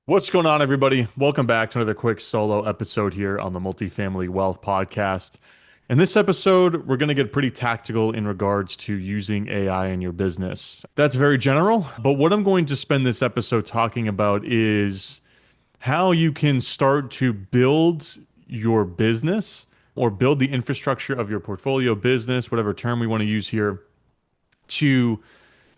What's going on, everybody? Welcome back to another quick solo episode here on the Multifamily Wealth Podcast. In this episode, we're going to get pretty tactical in regards to using AI in your business. That's very general, but what I'm going to spend this episode talking about is how you can start to build your business or build the infrastructure of your portfolio business, whatever term we want to use here, to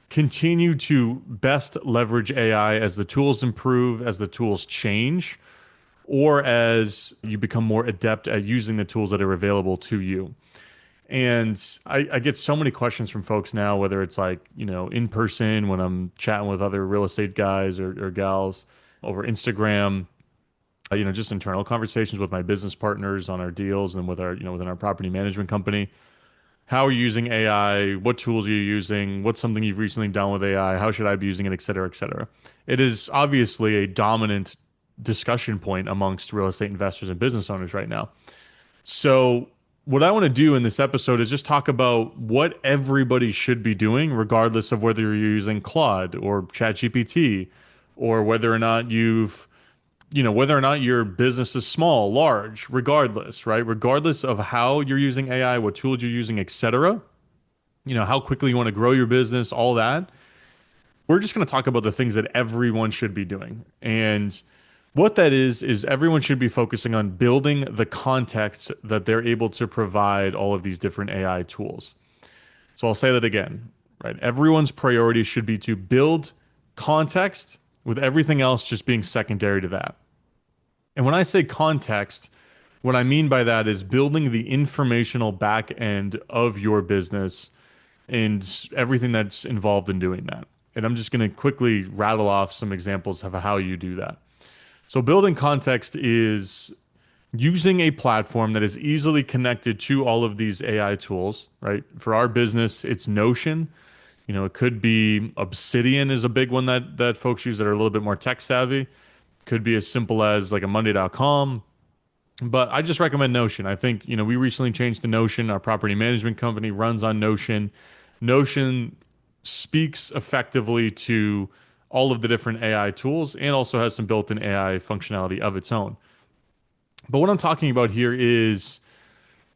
continue to best leverage AI as the tools improve, as the tools change, or as you become more adept at using the tools that are available to you. And I get so many questions from folks now, whether it's like, in person when I'm chatting with other real estate guys or gals over Instagram, just internal conversations with my business partners on our deals and with our, within our property management company. How are you using AI? What tools are you using? What's something you've recently done with AI? How should I be using it, et cetera, et cetera? It is obviously a dominant discussion point amongst real estate investors and business owners right now. So, what I want to do in this episode is just talk about what everybody should be doing, regardless of whether you're using Claude or ChatGPT, or whether or not whether or not your business is small, large, regardless, right? Regardless of how you're using AI, what tools you're using, etc. How quickly you want to grow your business, all that. We're just going to talk about the things that everyone should be doing. And what that is everyone should be focusing on building the context that they're able to provide all of these different AI tools. So I'll say that again, right? Everyone's priority should be to build context with everything else just being secondary to that. And when I say context, what I mean by that is building the informational back end of your business and everything that's involved in doing that. And I'm just going to quickly rattle off some examples of how you do that. So, building context is using a platform that is easily connected to all of these AI tools, right? For our business, it's Notion. It could be Obsidian is a big one that folks use that are a little bit more tech savvy. Could be as simple as like a Monday.com. But I just recommend Notion. I think, we recently changed to Notion. Our property management company runs on Notion. Notion speaks effectively to all of the different AI tools and also has some built-in AI functionality of its own. But what I'm talking about here is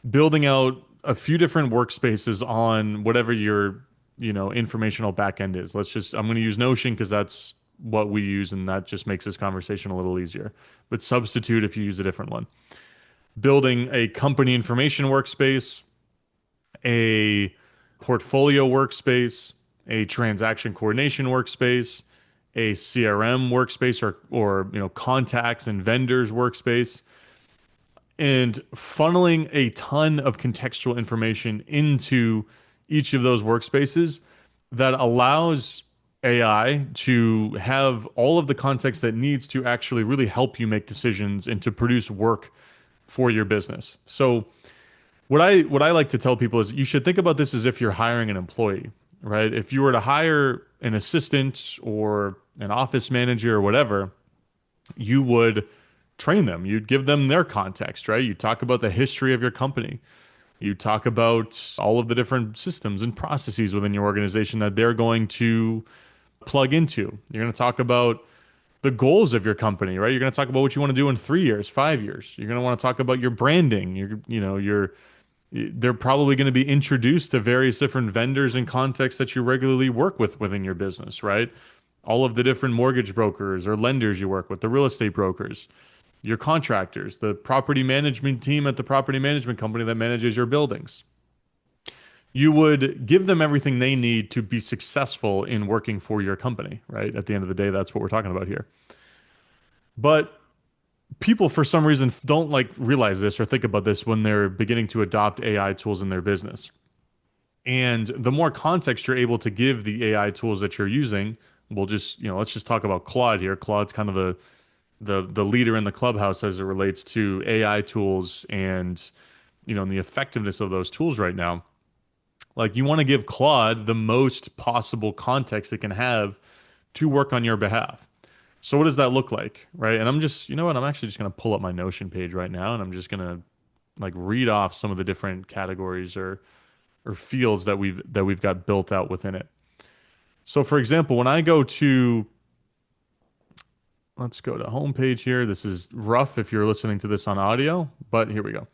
building out a few different workspaces on whatever your, informational backend is. I'm going to use Notion because that's what we use and that just makes this conversation a little easier. But substitute if you use a different one. Building a company information workspace, a portfolio workspace, a transaction coordination workspace, a CRM workspace or contacts and vendors workspace, and funneling a ton of contextual information into each of those workspaces that allows AI to have all of the context that needs to actually really help you make decisions and to produce work for your business. So what I like to tell people is you should think about this as if you're hiring an employee, right? If you were to hire an assistant or an office manager or whatever, you would train them. You'd give them their context, right? You talk about the history of your company. You talk about all of the different systems and processes within your organization that they're going to plug into. You're going to talk about the goals of your company, right? You're going to talk about what you want to do in 3 years, 5 years. You're going to want to talk about your branding. They're probably going to be introduced to various different vendors and contexts that you regularly work with within your business, right? All of the different mortgage brokers or lenders you work with, the real estate brokers, your contractors, the property management team at the property management company that manages your buildings. You would give them everything they need to be successful in working for your company, right? At the end of the day, that's what we're talking about here. But people, for some reason, don't like realize this or think about this when they're beginning to adopt AI tools in their business. And the more context you're able to give the AI tools that you're using, let's just talk about Claude here. Claude's kind of the leader in the clubhouse as it relates to AI tools and the effectiveness of those tools right now. Like you want to give Claude the most possible context it can have to work on your behalf. So what does that look like, right? And I'm just, you know what? I'm actually just going to pull up my Notion page right now, and I'm just going to like read off some of the different categories or fields that we've got built out within it. So for example, when I go to Let's go to homepage here. This is rough if you're listening to this on audio, but here we go.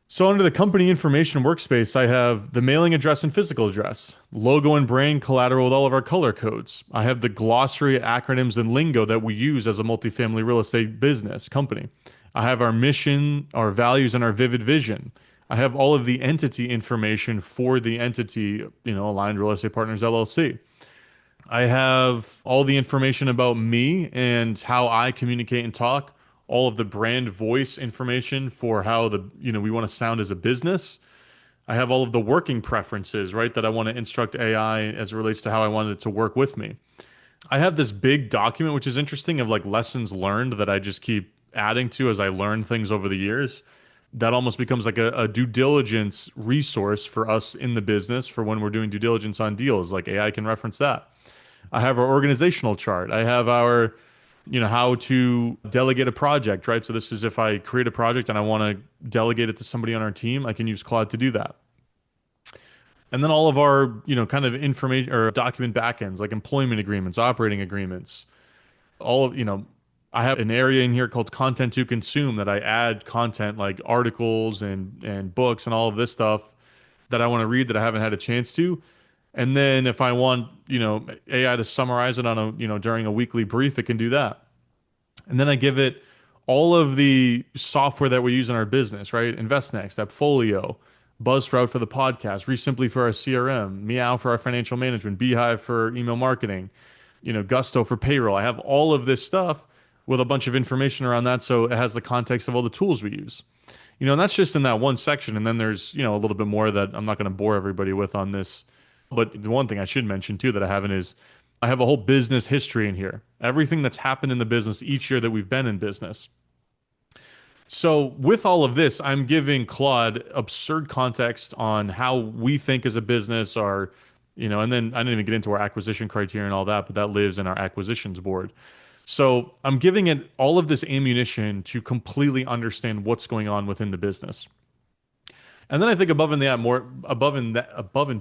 So under the company information workspace, I have the mailing address and physical address, logo and brand collateral with all of our color codes. I have the glossary, acronyms, and lingo that we use as a multifamily real estate business company. I have our mission, our values, and our vivid vision. I have all of the entity information for the entity, Aligned Real Estate Partners LLC. I have all the information about me and how I communicate and talk, all of the brand voice information for how we want to sound as a business. I have all of the working preferences, right, that I want to instruct AI as it relates to how I want it to work with me. I have this big document, which is interesting, of like lessons learned that I just keep adding to as I learn things over the years. That almost becomes like a due diligence resource for us in the business for when we're doing due diligence on deals. Like AI can reference that. I have our organizational chart. I have our, how to delegate a project, right? So this is if I create a project and I want to delegate it to somebody on our team, I can use Claude to do that. And then all of our, kind of information or document backends like employment agreements, operating agreements, all of, I have an area in here called content to consume that I add content like articles and books and all of this stuff that I want to read that I haven't had a chance to. And then if I want, AI to summarize it on a, during a weekly brief, it can do that. And then I give it all of the software that we use in our business, right? InvestNext, AppFolio, Buzzsprout for the podcast, Resimply for our CRM, Meow for our financial management, Beehive for email marketing, Gusto for payroll. I have all of this stuff with a bunch of information around that, so it has the context of all the tools we use. And that's just in that one section. And then there's, a little bit more that I'm not going to bore everybody with on this. But the one thing I should mention too that I haven't is I have a whole business history in here. Everything that's happened in the business each year that we've been in business. So with all of this, I'm giving Claude absurd context on how we think as a business, and then I didn't even get into our acquisition criteria and all that, but that lives in our acquisitions board. So I'm giving it all of this ammunition to completely understand what's going on within the business. And then I think above and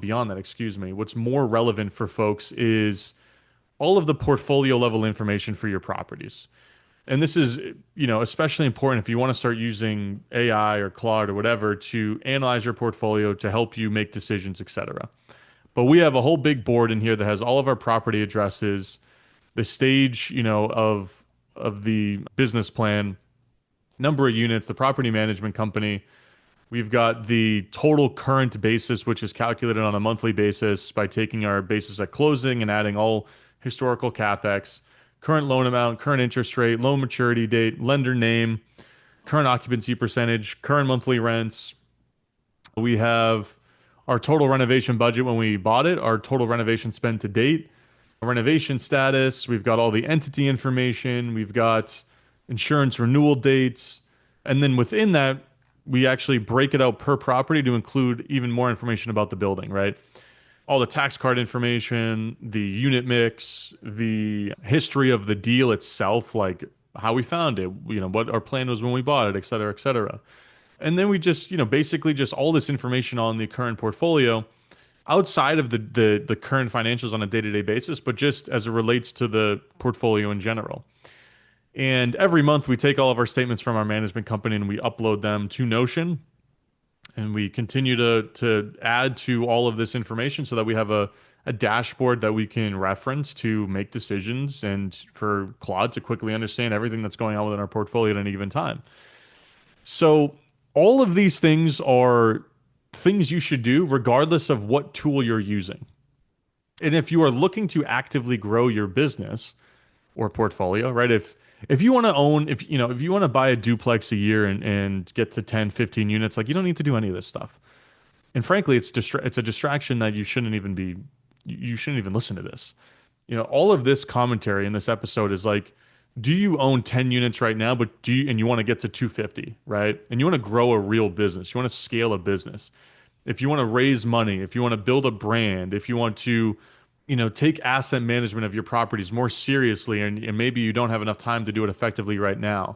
beyond that, excuse me, what's more relevant for folks is all of the portfolio level information for your properties. And this is, especially important if you want to start using AI or Claude or whatever to analyze your portfolio to help you make decisions, etc. But we have a whole big board in here that has all of our property addresses, the stage, of the business plan, number of units, the property management company. We've got the total current basis, which is calculated on a monthly basis by taking our basis at closing and adding all historical CapEx, current loan amount, current interest rate, loan maturity date, lender name, current occupancy percentage, current monthly rents. We have our total renovation budget when we bought it, our total renovation spend to date, renovation status. We've got all the entity information. We've got insurance renewal dates. And then within that, we actually break it out per property to include even more information about the building, right? All the tax card information, the unit mix, the history of the deal itself, like how we found it, what our plan was when we bought it, et cetera, et cetera. And then we just, basically just all this information on the current portfolio outside of the current financials on a day-to-day basis, but just as it relates to the portfolio in general. And every month we take all of our statements from our management company and we upload them to Notion. And we continue to add to all of this information so that we have a dashboard that we can reference to make decisions and for Claude to quickly understand everything that's going on within our portfolio at any given time. So all of these things are things you should do regardless of what tool you're using. And if you are looking to actively grow your business or portfolio, right? If you want to own, if you want to buy a duplex a year and get to 10, 15 units, like you don't need to do any of this stuff. And frankly, it's a distraction that you shouldn't even listen to this. All of this commentary in this episode is like, do you own 10 units right now, and you want to get to 250, right? And you want to grow a real business. You want to scale a business. If you want to raise money, if you want to build a brand, if you want to take asset management of your properties more seriously, and maybe you don't have enough time to do it effectively right now.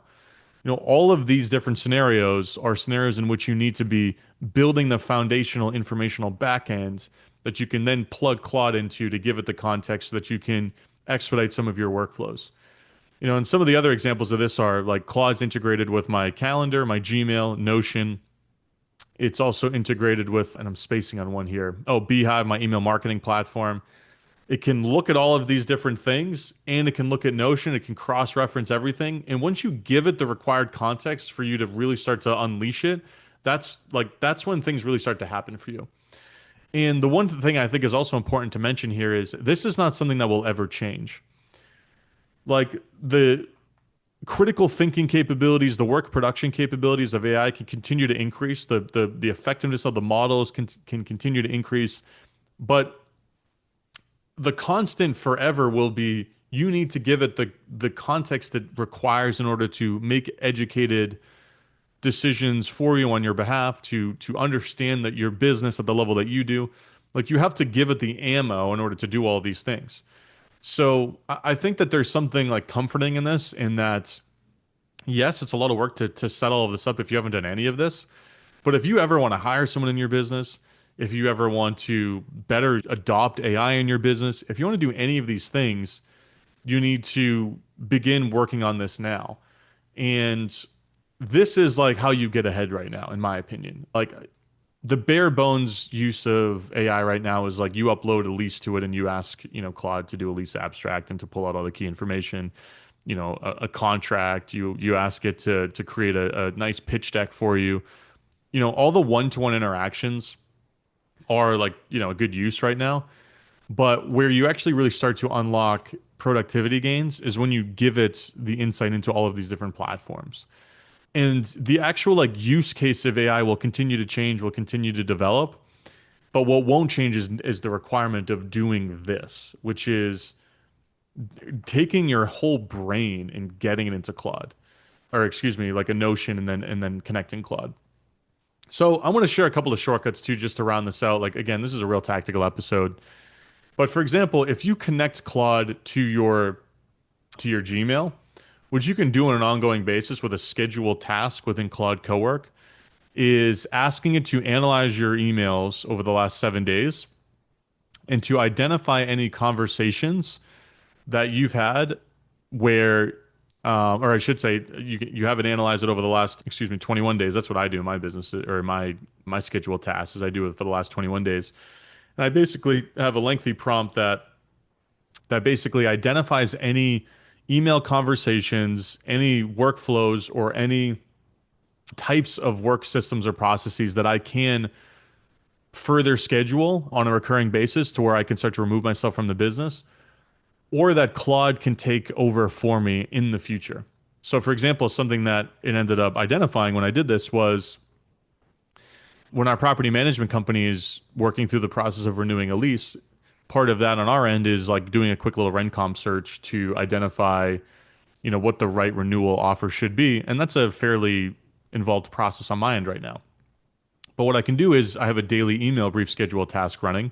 All of these different scenarios are scenarios in which you need to be building the foundational informational backends that you can then plug Claude into to give it the context so that you can expedite some of your workflows. And some of the other examples of this are like Claude's integrated with my calendar, my Gmail, Notion. It's also integrated with, and I'm spacing on one here. Oh, Beehive, my email marketing platform. It can look at all of these different things and it can look at Notion. It can cross-reference everything. And once you give it the required context for you to really start to unleash it, that's when things really start to happen for you. And the one thing I think is also important to mention here is this is not something that will ever change. Like the critical thinking capabilities, the work production capabilities of AI can continue to increase. The effectiveness of the models can continue to increase, but the constant forever will be you need to give it the context it requires in order to make educated decisions for you on your behalf to understand that your business at the level that you do. Like you have to give it the ammo in order to do all of these things. So I think that there's something like comforting in this, in that yes, it's a lot of work to set all of this up if you haven't done any of this. But if you ever want to hire someone in your business, if you ever want to better adopt AI in your business, if you want to do any of these things, you need to begin working on this now. And this is like how you get ahead right now, in my opinion. Like the bare bones use of AI right now is like you upload a lease to it and you ask, Claude to do a lease abstract and to pull out all the key information, a contract. You ask it to create a nice pitch deck for you. All the one-to-one interactions are like, a good use right now. But where you actually really start to unlock productivity gains is when you give it the insight into all of these different platforms. And the actual like use case of AI will continue to change, will continue to develop. But what won't change is the requirement of doing this, which is taking your whole brain and getting it into Claude, or excuse me, like a Notion, and then connecting Claude. So I want to share a couple of shortcuts too, just to round this out. Like again, this is a real tactical episode. But for example, if you connect Claude to your Gmail, which you can do on an ongoing basis with a scheduled task within Claude Cowork, is asking it to analyze your emails over the last 7 days and to identify any conversations that you've had where, or I should say, you haven't analyzed it over the last, excuse me, 21 days. That's what I do in my business, or my scheduled tasks is I do it for the last 21 days. And I basically have a lengthy prompt that basically identifies any email conversations, any workflows, or any types of work systems or processes that I can further schedule on a recurring basis to where I can start to remove myself from the business, or that Claude can take over for me in the future. So, for example, something that it ended up identifying when I did this was when our property management company is working through the process of renewing a lease, part of that on our end is like doing a quick little Rencom search to identify, what the right renewal offer should be. And that's a fairly involved process on my end right now. But what I can do is I have a daily email brief schedule task running.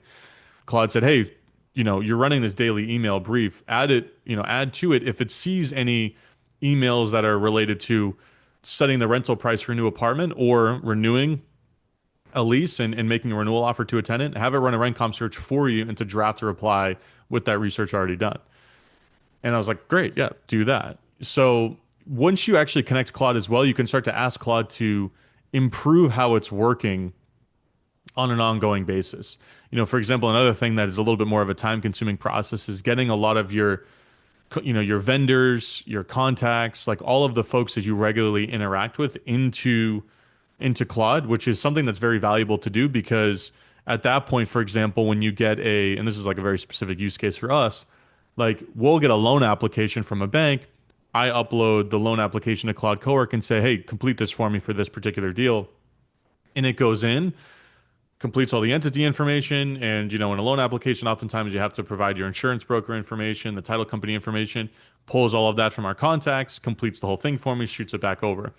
Claude said, "Hey, you're running this daily email brief. Add to it if it sees any emails that are related to setting the rental price for a new apartment or renewing a lease and making a renewal offer to a tenant, have it run a Rencom search for you and to draft a reply with that research already done." And I was like, great, yeah, do that. So once you actually connect Claude as well, you can start to ask Claude to improve how it's working on an ongoing basis. For example, another thing that is a little bit more of a time-consuming process is getting a lot of your vendors, your contacts, like all of the folks that you regularly interact with into Claude, which is something that's very valuable to do because at that point, for example, when you get and this is like a very specific use case for us, like we'll get a loan application from a bank. I upload the loan application to Claude Cowork and say, hey, complete this for me for this particular deal. And it goes in, completes all the entity information. And, in a loan application, oftentimes you have to provide your insurance broker information, the title company information, pulls all of that from our contacts, completes the whole thing for me, shoots it back over.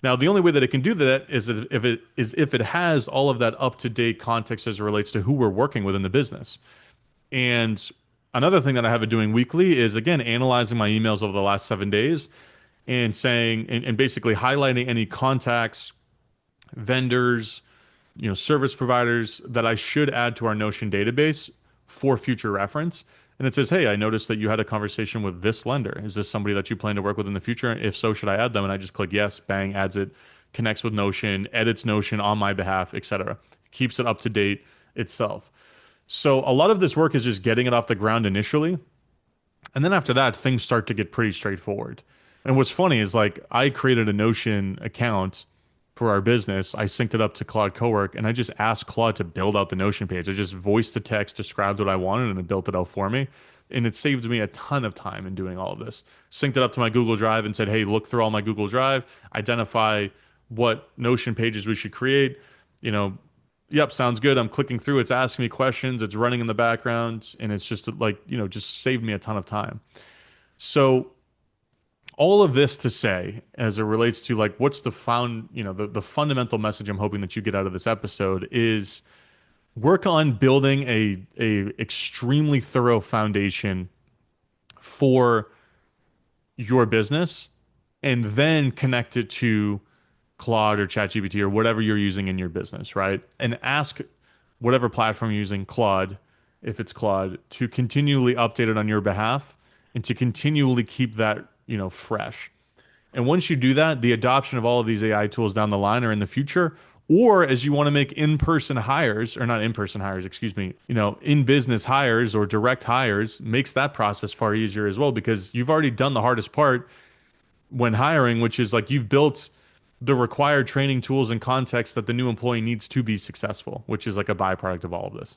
Now, the only way that it can do that is if it has all of that up-to-date context as it relates to who we're working with in the business. And another thing that I have it doing weekly is, again, analyzing my emails over the last 7 days and saying, and basically highlighting any contacts, vendors, service providers that I should add to our Notion database for future reference. And it says, hey, I noticed that you had a conversation with this lender. Is this somebody that you plan to work with in the future? If so, should I add them? And I just click yes, bang, adds it, connects with Notion, edits Notion on my behalf, etc. Keeps it up to date itself. So a lot of this work is just getting it off the ground initially. And then after that, things start to get pretty straightforward. And what's funny is like I created a Notion account for our business. I synced it up to Claude Cowork and I just asked Claude to build out the Notion page. I just voiced the text, described what I wanted, and it built it out for me. And it saved me a ton of time in doing all of this. Synced it up to my Google Drive and said, hey, look through all my Google Drive, identify what Notion pages we should create. You know, yep, sounds good. I'm clicking through. It's asking me questions. It's running in the background. And it's just like, just saved me a ton of time. So all of this to say, as it relates to like what's the fundamental message I'm hoping that you get out of this episode is work on building a extremely thorough foundation for your business and then connect it to Claude or ChatGPT or whatever you're using in your business, right? And ask whatever platform you're using, Claude, if it's Claude, to continually update it on your behalf and to continually keep that, fresh. And once you do that, the adoption of all of these AI tools down the line or in the future, or as you want to make in-person hires, or not in-person hires, excuse me, in-business hires or direct hires, makes that process far easier as well because you've already done the hardest part when hiring, which is like you've built the required training tools and context that the new employee needs to be successful, which is like a byproduct of all of this.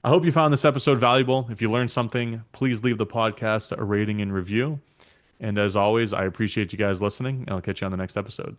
I hope you found this episode valuable. If you learned something, please leave the podcast a rating and review. And as always, I appreciate you guys listening, and I'll catch you on the next episode.